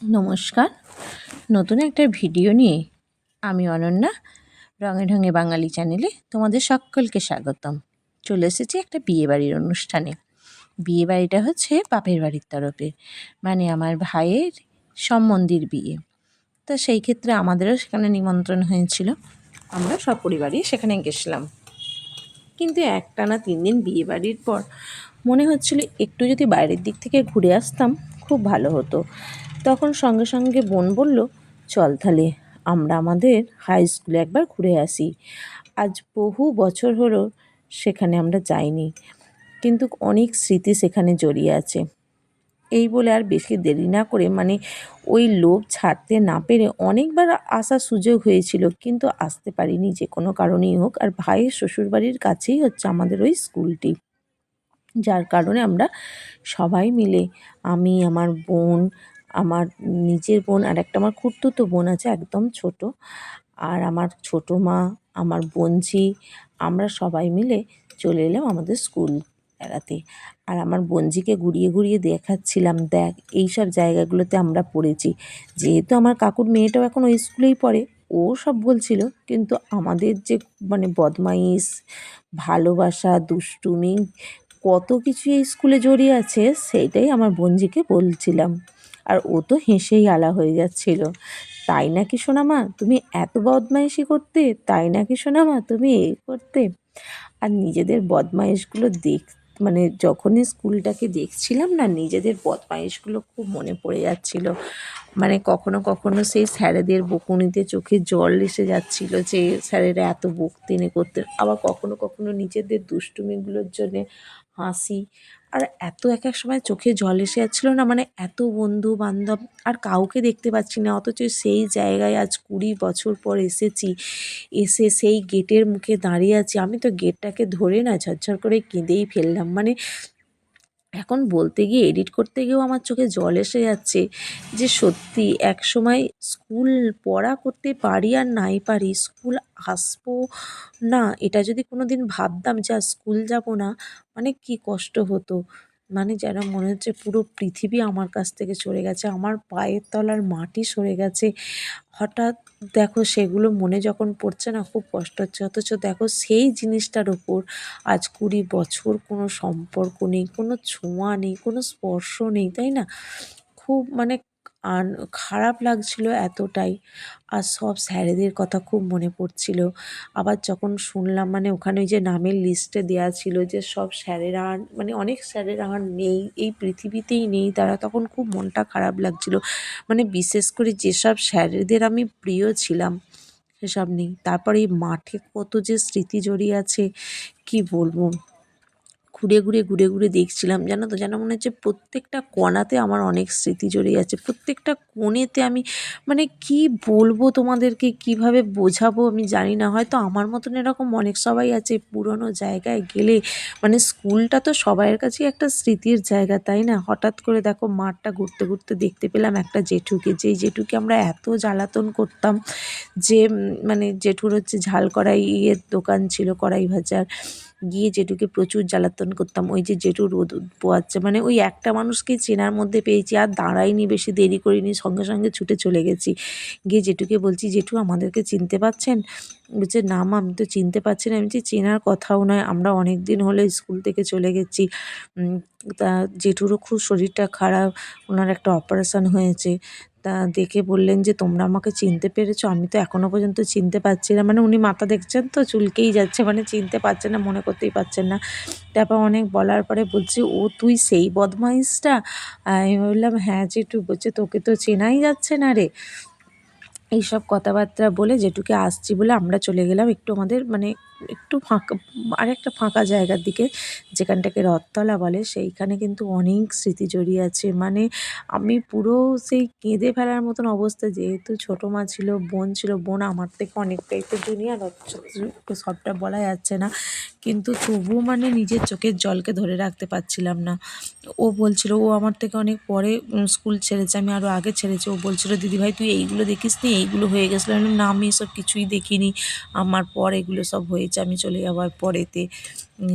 নমস্কার। নতুন একটা ভিডিও নিয়ে আমি অনন্যা রঙে ঢঙে বাঙালি চ্যানেলে তোমাদের সকলকে স্বাগতম। চলে এসেছি একটা বিয়েবাড়ির অনুষ্ঠানে। বিয়েবাড়িটা হচ্ছে বাপের বাড়ির তরফে, মানে আমার ভাইয়ের সম্বন্ধীর বিয়ে। তো সেই ক্ষেত্রে আমাদেরও সেখানে নিমন্ত্রণ হয়েছিল, আমরা সপরিবারই সেখানে গেছিলাম। কিন্তু একটানা 3 দিন বিয়েবাড়ির পর মনে হচ্ছিল একটু যদি বাইরের দিক থেকে ঘুরে আসতাম খুব ভালো হতো। তখন সঙ্গে সঙ্গে বোন বলল, চল তাহলে আমরা আমাদের হাই স্কুলে একবার ঘুরে আসি। আজ বহু বছর হলো সেখানে আমরা যাইনি, কিন্তু অনেক স্মৃতি সেখানে জড়িয়ে আছে। এই বলে আর বেশি দেরি না করে, ওই লোভ ছাড়তে না পেরে অনেকবার আসার সুযোগ হয়েছিল, কিন্তু আসতে পারিনি যে কোনো কারণেই হোক। আর ভাইয়ের শ্বশুরবাড়ির কাছেই হচ্ছে আমাদের ওই স্কুলটি, যার কারণে আমরা সবাই মিলে, আমি, আমার বোন, আমার নিজের বোন, আর একটা আমার খুড়তুতো বোন আছে একদম ছোট, আর আমার ছোটো মা, আমার বোনঝি, আমরা সবাই মিলে চলে এলাম আমাদের স্কুল বেড়াতে। আর আমার বোনঝিকে ঘুরিয়ে ঘুরিয়ে দেখাচ্ছিলাম, দেখ এই সব জায়গাগুলোতে আমরা পড়েছি। যেহেতু আমার কাকুর মেয়েটাও এখন ওই স্কুলেই পড়ে, ও সব বলছিল, কিন্তু আমাদের যে বদমাইশ, ভালোবাসা, দুষ্টুমি, কত কিছু এই স্কুলে জড়িয়ে আছে সেইটাই আমার বোনঝিকে বলছিলাম। আর ও তো হেসেই আলা হয়ে যাচ্ছিল। তাই নাকি সোনামা তুমি এত বদমাইশি করতে, তাই নাকি সোনামা তুমি এই করতে। আর নিজেদের বদমাইশগুলো যখনই স্কুলটাকে দেখছিলাম না, নিজেদের বদমাইশগুলো খুব মনে পড়ে যাচ্ছিল। কখনো কখনো সেই স্যারেদের বকুনিতে চোখে জল এসে যাচ্ছিল, যে স্যারেরা এত বকতেন করতেন। আবার কখনো কখনো নিজেদের দুষ্টুমিগুলোর জন্যে হাসি, আর এত এক এক সময় চোখে জল এসে যাচ্ছিলো না, এত বন্ধু বান্ধব আর কাউকে দেখতে পাচ্ছি না, অথচ সেই জায়গায় আজ 20 বছর পর এসেছি। এসে সেই গেটের মুখে দাঁড়িয়ে আছি, আমি তো গেটটাকে ধরে না ঝরঝর করে কেঁদেই ফেললাম। এখন বলতে গিয়ে, এডিট করতে গিয়েও আমার চোখে জল এসে যাচ্ছে, যে সত্যি একসময় স্কুল পড়া করতে পারি আর নাই পারি, স্কুল আসবো না এটা যদি কোনো দিন ভাবতাম যে আর স্কুল যাব না, কি কষ্ট হতো। যেন মনে হচ্ছে পুরো পৃথিবী আমার কাছ থেকে সরে গেছে, আমার পায়ের তলার মাটি সরে গেছে। হঠাৎ দেখো সেগুলো মনে যখন পড়ছে না, খুব কষ্ট হচ্ছে। অথচ দেখো সেই জিনিসটার ওপর আজ 20 বছর কোনো সম্পর্ক নেই, কোনো ছোঁয়া নেই, কোনো স্পর্শ নেই, তাই না? খুব আর খারাপ লাগছিল এতটাই। আর সব স্যারেদের কথা খুব মনে পড়ছিল। আবার যখন শুনলাম, ওখানে ওই যে নামের লিস্টে দেওয়া ছিল যে সব স্যারেরা আর অনেক স্যারেরা আর নেই, এই পৃথিবীতেই নেই তারা, তখন খুব মনটা খারাপ লাগছিল। বিশেষ করে যেসব স্যারেদের আমি প্রিয় ছিলাম সেসব নেই। তারপরে এই মাঠে কত যে স্মৃতি জড়িয়ে আছে, কি বলবো। ঘুরে ঘুরে দেখছিলাম, জানো তো, যেন মনে হচ্ছে প্রত্যেকটা কোণাতে আমার অনেক স্মৃতি জড়িয়ে আছে, প্রত্যেকটা কোণেতে আমি কি বলবো তোমাদেরকে, কিভাবে বোঝাবো আমি জানি না। হয়তো আমার মতন এরকম অনেক সবাই আছে, পুরনো জায়গায় গেলে স্কুলটা তো সবাইয়ের কাছেই একটা স্মৃতির জায়গা, তাই না? হঠাৎ করে দেখো মাঠটা ঘুরতে ঘুরতে দেখতে পেলাম একটা জেঠুকে, যেই জেঠুকে আমরা এত জ্বালাতন করতাম, যে জেঠুর হচ্ছে ঝাল কড়াইয়ের দোকান ছিল, কড়াই ভাজার, গিয়ে জেঠুকে প্রচুর জ্বালাতন করতাম। ওই যে জেঠু রোদ পোয়াচ্ছে, ওই একটা মানুষকেই চেনার মধ্যে পেয়েছি, আর দাঁড়াইনি, বেশি দেরি করিনি, সঙ্গে সঙ্গে ছুটে চলে গেছি। গিয়ে জেঠুকে বলছি, জেঠু আমাদেরকে চিনতে পারছেন? বলছে, না মা আমি তো চিনতে পারছি না। আমি বলছি, চেনার কথাও নয়, আমরা অনেক দিন হলে স্কুল থেকে চলে গেছি। তা জেঠুরও খুব শরীরটা খারাপ, ওনার একটা অপারেশন হয়েছে। তা দেখে বললেন যে, তোমরা আমাকে চিনতে পেরেছো? আমি তো এখনও পর্যন্ত চিনতে পারছি না। উনি মাথা দেখছেন তো চুলকেই যাচ্ছে, চিনতে পারছেন না, মনে করতেই পারছেন না। তারপর অনেক বলার পরে বলছে, ও তুই সেই বদমাইশটা? আমি বললাম, হ্যাঁ জেঠু। বলছে, তোকে তো চেনাই যাচ্ছে না রে। এইসব কথাবার্তা বলে জেঠুকে আসছি বলে আমরা চলে গেলাম একটু আমাদের একটু ফাঁকা, আরেকটা ফাঁকা জায়গার দিকে, যেখানটাকে রথতলা বলে। সেইখানে কিন্তু অনেক স্মৃতি জড়িয়ে আছে। আমি পুরো সেই কেঁদে ফেলার মতন অবস্থা, যেহেতু ছোটো মা ছিল, বোন ছিল, বোন আমার থেকে অনেকটাই তো জুনিয়র, সবটা বলা যাচ্ছে না, কিন্তু তবুও নিজের চোখের জলকে ধরে রাখতে পারছিলাম না। ও বলছিল, ও আমার থেকে অনেক পরে স্কুল ছেড়েছে, আমি আরও আগে ছেড়েছি। ও বলছিল, দিদিভাই তুই এইগুলো দেখিসনি, এইগুলো হয়ে গেছিলো। আমি বললাম, না আমি এসব কিছুই দেখিনি, আমার পর এগুলো সব হয়েছে, আমি চলে যাওয়ার পরেতে।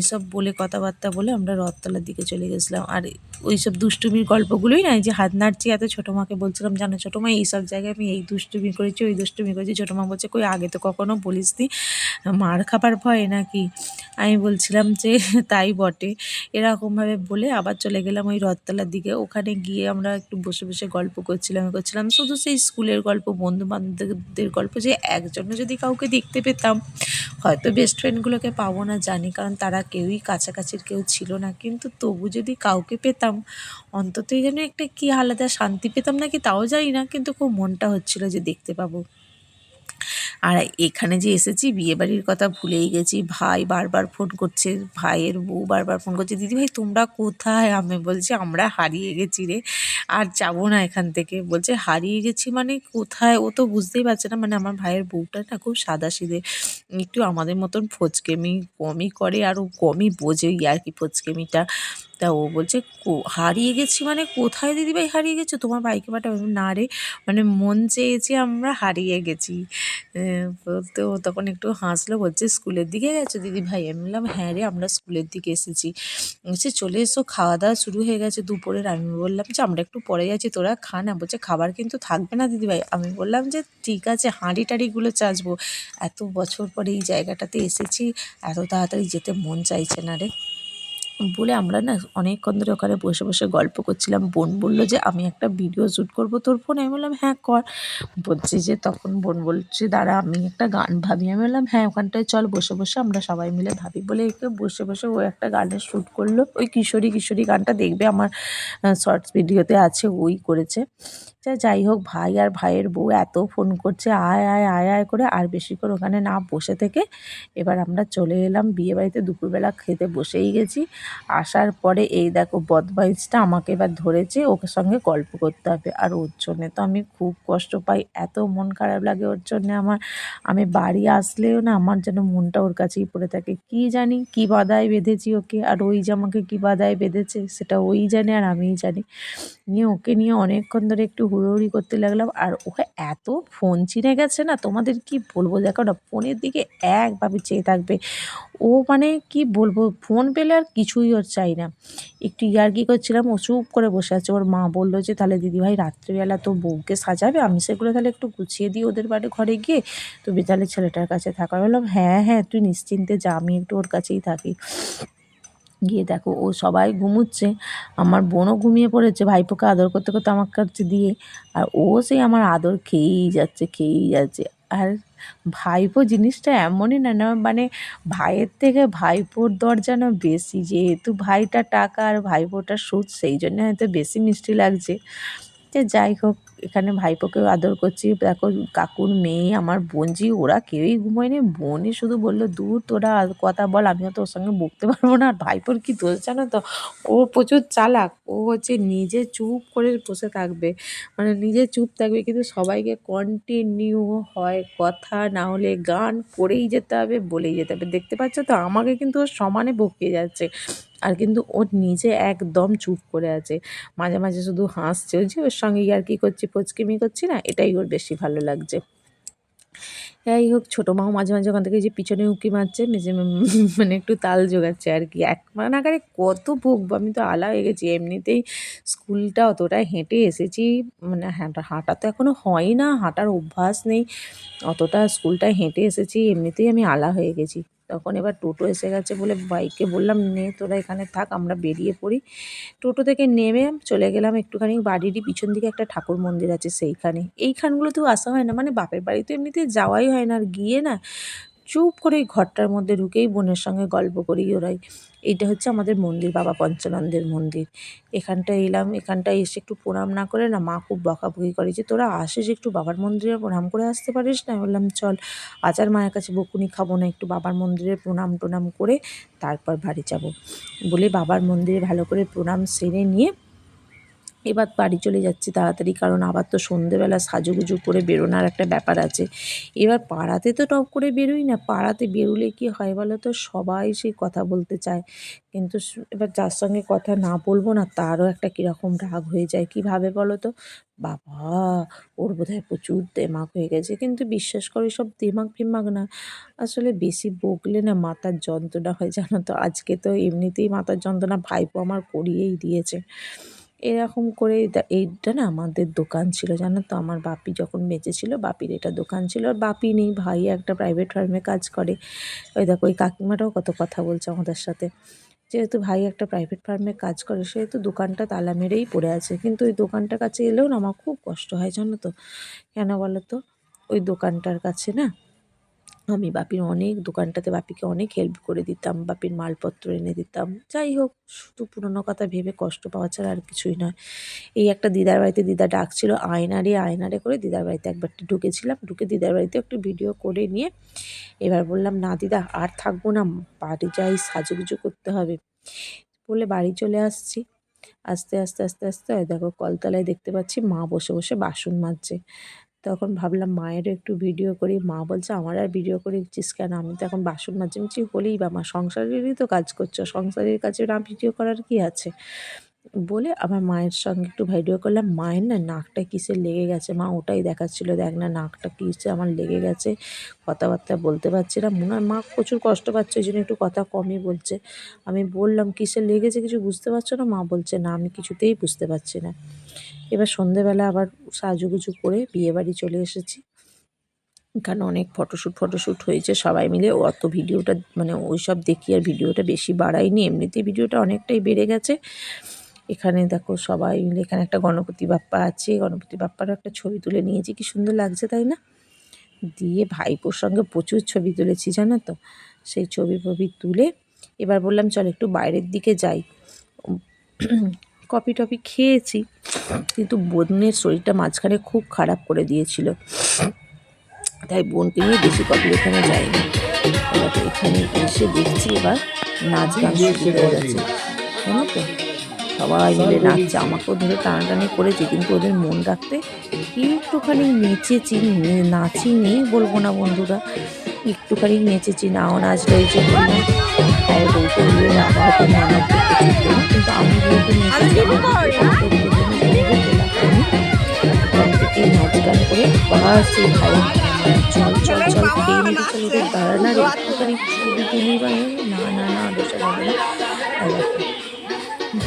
এসব বলে কথাবার্তা বলে আমরা রথতলার দিকে চলে গেছিলাম। আর ওই সব দুষ্টুমির গল্পগুলোই না, এই যে হাত নাড়ছি, এত ছোটো মাকে বলছিলাম, জানো ছোটো মা এইসব জায়গায় আমি এই দুষ্টুমি করেছি, ওই দুষ্টুমি করেছি। ছোটো মা বলছে, কই আগে তো কখনো বলিসনি, মার খাবার ভয় নাকি? আমি বলছিলাম যে তাই বটে। এরকমভাবে বলে আবার চলে গেলাম ওই রথতলার দিকে। ওখানে গিয়ে আমরা একটু বসে বসে গল্প করছিলাম শুধু সেই স্কুলের গল্প, বন্ধু বান্ধবদের গল্প, যে একজনও যদি কাউকে দেখতে পেতাম, হয়তো বেস্ট ফ্রেন্ডগুলোকে পাবো না জানি, কারণ তারা কেউই কাছাকাছির কেউ ছিল না, কিন্তু তবু যদি কাউকে পেতাম অন্ততই যেন একটা কি আলাদা শান্তি পেতাম নাকি তাও জানি না, কিন্তু খুব মনটা হচ্ছিল যে দেখতে পাবো। আর এখানে যে এসেছি বিয়েবাড়ির কথা ভুলেই গেছি। ভাই বারবার ফোন করছে, ভাইয়ের বউ বারবার ফোন করছে, দিদিভাই তোমরা কোথায়? আমি বলছি আমরা হারিয়ে গেছি রে, আর যাবো না এখান থেকে। বলছে হারিয়ে গেছি মানে কোথায়? ও তো বুঝতেই পারছে না, মানে আমার ভাইয়ের বউটা না খুব সাদাসিধে, একটু আমাদের মতন ফচকেমি কমই করে, আর ও কমই বোঝে আর কি ফচকেমিটা। তা ও বলছে হারিয়ে গেছি মানে কোথায় দিদিভাই হারিয়ে গেছো? তোমার ভাইকে পাঠাবে? না রে, মানে মন চেয়েছে আমরা হারিয়ে গেছি। বলতে ও তখন একটু হাসলো, বলছে স্কুলের দিকে গেছো দিদিভাই? আমি বললাম হ্যাঁ রে, আমরা স্কুলের দিকে এসেছি। বলছে চলে এসো, খাওয়া দাওয়া শুরু হয়ে গেছে দুপুরের। আমি বললাম যে আমরা একটু পরে যাচ্ছি, তোরা খা না। বলছে খাবার কিন্তু থাকবে না দিদিভাই। আমি বললাম যে ঠিক আছে, হাঁড়ি টাড়িগুলো চাচবো, এত বছর পরে এই জায়গাটাতে এসেছি, এত তাড়াতাড়ি যেতে মন চাইছে না রে। বলে আমরা না অনেকক্ষণ ধরে ওখানে বসে বসে গল্প করছিলাম। বোন বলল যে আমি একটা ভিডিও শ্যুট করবো তোর ফোনে। আমি বললাম হ্যাঁ কর। বলছি যে তখন বোন বলছে দাঁড়া আমি একটা গান ভাবি। আমি বললাম হ্যাঁ ওখানটায় চল, বসে বসে আমরা সবাই মিলে ভাবি। বলে একে বসে বসে ও একটা গানের শ্যুট করলো, ওই কিশোরী কিশোরী গানটা দেখবে আমার শর্টস ভিডিওতে আছে, ওই করেছে। যাই হোক, ভাই আর ভাইয়ের বউ এত ফোন করছে আয় আয় আয় আয় করে, আর বেশিক্ষণ ওখানে না বসে থেকে এবার আমরা চলে এলাম বিয়েবাড়িতে। দুপুরবেলা খেতে বসেই গেছি। আসার পরে এই দেখো বদমাইশটা আমাকে এবার ধরেছে, ওকে সঙ্গে গল্প করতে হবে, আর ওর জন্যে তো আমি খুব কষ্ট পাই, এত মন খারাপ লাগে ওর জন্যে আমার। আমি বাড়ি আসলেও না আমার যেন মনটা ওর কাছেই পড়ে থাকে। কি জানি কী বাধায় বেঁধেছি ওকে, আর ওই যে আমাকে কী বাধায় বেঁধেছে সেটা ওই জানে আর আমিই জানি। নিয়ে ওকে নিয়ে অনেকক্ষণ ধরে একটু হুড়োহুড়ি করতে লাগলাম, আর ওকে এত ফোন চিনে গেছে না, তোমাদের কি বলবো, দেখো না ফোনের দিকে একভাবে চেয়ে থাকবে ও, মানে কি বলবো, ফোন পেলে আর কিছুই ওর চাই না। একটু ইয়ার্কি করছিলাম, ও চুপ করে বসে আছে। ওর মা বললো যে তাহলে দিদিভাই রাত্রিবেলা তো বউকে সাজাবে, আমি সেগুলো তাহলে একটু গুছিয়ে দিই ওদের বাড়ি ঘরে গিয়ে, তুমি তাহলে ছেলেটার কাছে থাকা। বললাম হ্যাঁ হ্যাঁ তুই নিশ্চিন্তে যা, আমি একটু ওর কাছেই থাকি। গিয়ে দেখো ও সবাই ঘুমুচ্ছে, আমার বোনও ঘুমিয়ে পড়েছে ভাইপোকে আদর করতে করতে আমার কাছে দিয়ে, আর ও সেই আমার আদর খেয়েই যাচ্ছে। আর ভাইপো জিনিসটা এমনই না, মানে ভাইয়ের থেকে ভাইপোর দর যেন বেশি, যেহেতু ভাইটা টাকা আর ভাইপোটা সুদ, সেই জন্য হয়তো বেশি মিষ্টি লাগছে। যে যাই হোক, এখানে ভাইপোকেও আদর করছি। দেখো কাকুর মেয়ে আমার বোনঝি ওরা কেউই ঘুমোয়নি, বোনই শুধু বললো দূর তোরা আর কথা বল, আমিও তো ওর সঙ্গে বকতে পারবো না। আর ভাইপোর কি দোষ জানো তো, ও প্রচুর চালাক, ও হচ্ছে নিজে চুপ করে বসে থাকবে, মানে নিজে চুপ থাকবে, কিন্তু সবাইকে কন্টিনিউ হয় কথা, না হলে গান করেই যেতে হবে, বলেই যেতে হবে। দেখতে পাচ্ছ তো আমাকে কিন্তু ও সমানে বকিয়ে যাচ্ছে, আর কিন্তু ও নিজে একদম চুপ করে আছে। মাঝে মাঝে শুধু হাসছে, ওই যে ওর সঙ্গে ইয়ার্কি করছি ফচকেমি করছি না, এটাই ওর বেশি ভালো লাগছে। যাই হোক, ছোটো মাও মাঝে মাঝে ওখান থেকে যে পিছনে উঁকি মারছে, মানে একটু তাল জোগাচ্ছে আর কি। এক নাগারে কত বকবো, আমি তো আলা হয়ে গেছি। এমনিতেই স্কুলটা অতটা হেঁটে এসেছি, মানে হাঁটা তো এখনও হয় না, হাঁটার অভ্যাস নেই, অতটা স্কুলটায় হেঁটে এসেছি, এমনিতেই আমি আলা হয়ে গেছি। তখন এবার টোটো এসে গেছে বলে বাইকে বললাম নে তোরা এখানে থাক, আমরা বেরিয়ে পড়ি। টোটো থেকে নেমে চলে গেলাম একটুখানি বাড়িরই পিছন দিকে একটা ঠাকুর মন্দির আছে সেইখানে। এইখানগুলোতেও আসা হয় না, মানে বাপের বাড়ি তো এমনিতে যাওয়াই হয় না, আর গিয়ে না চুপ করে এই ঘরটার মধ্যে ঢুকেই বোনের সঙ্গে গল্প করি ওরাই। এইটা হচ্ছে আমাদের মন্দির, বাবা পঞ্চানন্দের মন্দির। এখানটায় এলাম, এখানটায় এসে একটু প্রণাম না করে না মা খুব বকাবকি করে যে তোরা আসিস একটু বাবার মন্দিরে প্রণাম করে আসতে পারিস না। আমি বললাম চল, আজ আর মায়ের কাছে বকুনি খাবো না, একটু বাবার মন্দিরে প্রণাম টোনাম করে তারপর বাড়ি যাব। বলে বাবার মন্দিরে ভালো করে প্রণাম সেরে নিয়ে এবার বাড়ি চলে যাচ্ছি তাড়াতাড়ি, কারণ আবার তো সন্ধেবেলা সাজুগুজু করে বেরোনোর একটা ব্যাপার আছে। এবার পাড়াতে তো টপ করে বেরোই না, পাড়াতে বেরোলে কি হয় বলো তো, সবাই সেই কথা বলতে চায়, কিন্তু এবার যার সঙ্গে কথা না বলবো না তারও একটা কীরকম রাগ হয়ে যায়, কী ভাবে বলো তো, বাবা ওর বোধহয় প্রচুর দেমাক হয়ে গেছে। কিন্তু বিশ্বাস করো সব দেমাক ফেমাক না, আসলে বেশি বকলে না মাথার যন্ত্রণা হয় জানো তো। আজকে তো এমনিতেই মাথার যন্ত্রণা ভাইপো আমার করিয়েই দিয়েছে। এরকম করে এইটা না আমাদের দোকান ছিল জানো তো, আমার বাপি যখন বেঁচে ছিল বাপির এটা দোকান ছিল। আর বাপি নেই, ভাই একটা প্রাইভেট ফার্মে কাজ করে। ওই দেখো ওই কাকিমাটাও কত কথা বলছে আমাদের সাথে। যেহেতু ভাই একটা প্রাইভেট ফার্মে কাজ করে সেহেতু দোকানটা তালা মেরেই পড়ে আছে, কিন্তু ওই দোকানটার কাছে এলেও না আমার খুব কষ্ট হয় জানো তো। কেন বলো তো, ওই দোকানটার কাছে না আমি বাপির অনেক দোকানটাতে বাপিকে অনেক হেল্প করে দিতাম, বাপির মালপত্র এনে দিতাম। যাই হোক, শুধু পুরোনো কথা ভেবে কষ্ট পাওয়া ছাড়া আর কিছুই নয়। এই একটা দিদার বাড়িতে দিদা ডাকছিল, আয়নারে আয়নারে করে দিদার বাড়িতে একবারটি ঢুকেছিলাম, ঢুকে দিদার বাড়িতে একটু ভিডিও করে নিয়ে এবার বললাম না দিদা আর থাকবো না, বাড়ি যাই, সাজুগুজু করতে হবে বলে বাড়ি চলে আসছি। আস্তে আস্তে আস্তে আস্তে দেখো কলতলায় দেখতে পাচ্ছি মা বসে বসে বাসন মাজছে। তখন ভাবলাম মায়েরও একটু ভিডিও করি। মা বলছে, আমার আর ভিডিও করছিস কেন, আমি তো এখন বাসন মাজছি। আমি বলছি, হলেই বা মা, সংসারেরই তো কাজ করছো, সংসারের কাজে না ভিডিও করার কি আছে বলে আবার মায়ের সঙ্গে একটু ভিডিও করলাম। মায়ের না নাকটা কিসের লেগে গেছে, মা ওটাই দেখাচ্ছিল, দেখ না নাকটা কিসে আমার লেগে গেছে, কথাবার্তা বলতে পারছি না, মনে হয় মা প্রচুর কষ্ট পাচ্ছে, ওই জন্য একটু কথা কমই বলছে। আমি বললাম কিসের লেগেছে, কিছু বুঝতে পারছো না? মা বলছে না, আমি কিছুতেই বুঝতে পারছি না। এবার সন্ধেবেলা আবার সাজুগুজু করে বিয়েবাড়ি চলে এসেছি। এখানে অনেক ফটোশ্যুট হয়েছে সবাই মিলে। অত ভিডিওটা মানে ওইসব দেখি আর ভিডিওটা বেশি বাড়াইনি, এমনিতেই ভিডিওটা অনেকটাই বেড়ে গেছে। এখানে দেখো সবাই মিলে, এখানে একটা গণপতি বাপ্পা আছে, গণপতি বাপ্পারও একটা ছবি তুলে নিয়েছি, কি সুন্দর লাগছে তাই না? দিয়ে ভাইপোর সঙ্গে প্রচুর ছবি তুলেছি জানো তো। সেই ছবি তুলে এবার বললাম চল একটু বাইরের দিকে যাই। কফি টফি খেয়েছি, কিন্তু বোনের শরীরটা মাঝখানে খুব খারাপ করে দিয়েছিল, তাই বোনকে নিয়ে বেশি কফির এখানে যায়নি। এবার এখানে এসে দেখছি এবার নাচ গান শুরু হয়ে গেছে জানো তো, সবাই মিলে নাচছে, আমাকেও ধরে টানাটানি করেছে, কিন্তু ওদের মন রাখতে একটুখানি নেচেছি, নাচিনি বলবো না বন্ধুরা, একটুখানি নেচেছি, নাও নাচলে ওই যে বললাম ভাইয়ের বউকে নিয়ে রাগাহাতে ননদ দেখতে, কিন্তু আমি যেহেতু নেচেছি এখান থেকে নাচ গান করে আবার সেই ভাইয়ের চল চল চল খেয়ে নিতে চল, ওদের দাঁড়া না রে একটুখানি ছবি তুলি, বা না না না দোষা যাবে না। আর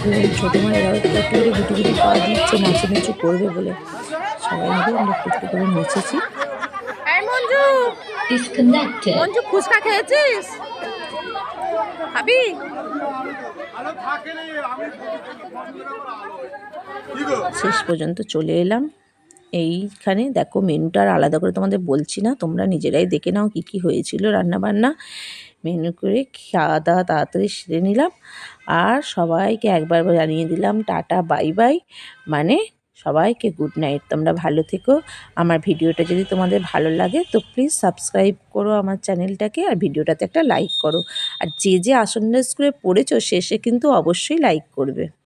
বোন ছোটো মা এরাও একটু একটু করে গুটি গুটি পা দিচ্ছে নাচু করবে বলে, সবাই মিলে আমরা একটু করে নেচেছি। মঞ্জু ফুচকা খেয়েছিস, খাবি? শেষ পর্যন্ত চলে এলাম। এইখানে দেখো মেনুটা আর আলাদা করে তোমাদের বলছি না, তোমরা নিজেরাই দেখে নাও কী কী হয়েছিল রান্নাবান্না। মেনু করে খাওয়া দাওয়া তাড়াতাড়ি সেরে নিলাম, আর সবাইকে একবার জানিয়ে দিলাম টাটা বাই বাই, মানে সবাইকে গুড নাইট, তোমরা ভালো থেকো। আমার ভিডিওটা যদি তোমাদের ভালো লাগে তো প্লিজ সাবস্ক্রাইব করো আমার চ্যানেলটাকে, আর ভিডিওটাতে একটা লাইক করো, আর যে আসন্ন স্কুলে পড়েছো শেষে কিন্তু অবশ্যই লাইক করবে।